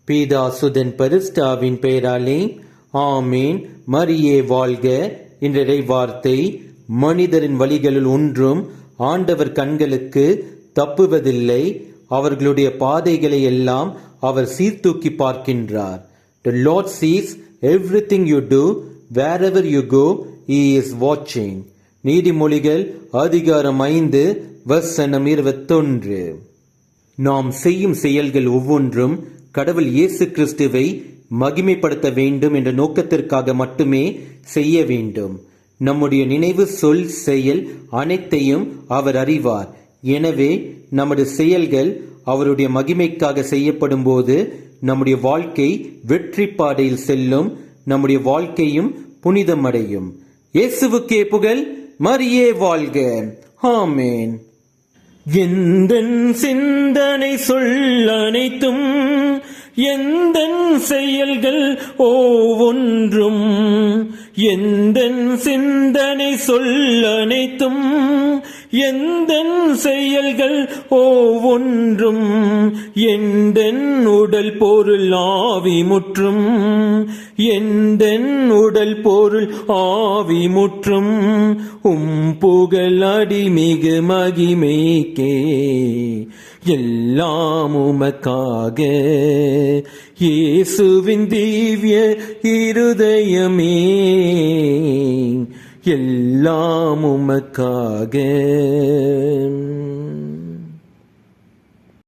பீதா சுதன் பரிசுத்தாவின் பெயராலே ஆமேன். மரியே வாழ்க. இன்றைய வார்த்தை, மனிதரின் வழிகளில் ஒன்றும் ஆண்டவர் கண்களுக்கு தப்புவதில்லை, அவர்களுடைய பாதைகளை எல்லாம் அவர் சீர்தூக்கி பார்க்கின்றார். The Lord sees everything you do, wherever you go, He is watching. நீதிமொழிகள் அதிகாரம் 5 வசனம் 21. நாம் செய்யும் செயல்கள் ஒவ்வொன்றும் கடவுள் இயேசு கிறிஸ்துவை மகிமைப்படுத்த வேண்டும் என்ற நோக்கத்திற்காக மட்டுமே செய்ய வேண்டும். நம்முடைய நினைவு, சொல், செயல் அனைத்தையும் அவர் அறிவார். எனவே நமது செயல்கள் அவருடைய மகிமைக்காக செய்யப்படும் போது நம்முடைய வாழ்க்கை வெற்றி பாதையில் செல்லும், நம்முடைய வாழ்க்கையும் புனிதமடையும். இயேசுவுக்கே புகழ். மரியே வாழ்க. ஆமேன். எந்தன் சிந்தனை சொல் அனைத்தும், எந்தன் செயல்கள் ஒவ்வொன்றும், எந்தன் சிந்தனை சொல் அனைத்தும், எந்தன் செயல்கள் ஒவ்வொன்றும், எந்தன் உடல் பொருள் ஆவி முற்றும், எந்தன் உடல் பொருள் ஆவி முற்றும், புகழ் அடிமிகு மகிமைக்கே எல்லாம் உமக்காக இயேசுவின் திவ்ய இருதயமே, எல்லாம் உமக்காக.